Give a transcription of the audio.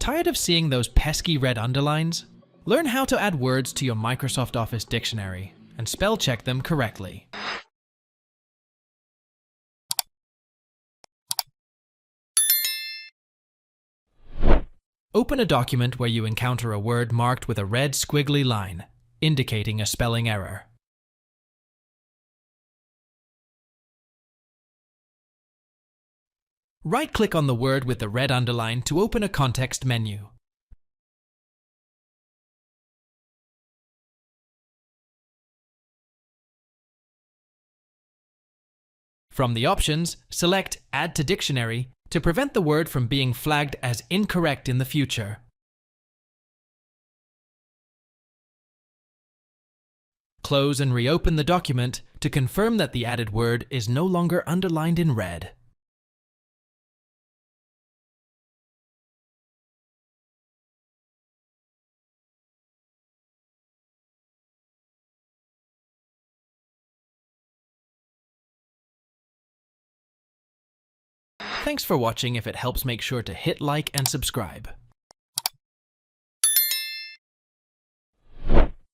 Tired of seeing those pesky red underlines? Learn how to add words to your Microsoft Office dictionary and spell check them correctly. Open a document where you encounter a word marked with a red squiggly line, indicating a spelling error. Right-click on the word with the red underline to open a context menu. From the options, select Add to Dictionary to prevent the word from being flagged as incorrect in the future. Close and reopen the document to confirm that the added word is no longer underlined in red. Thanks for watching. If it helps, make sure to hit like and subscribe.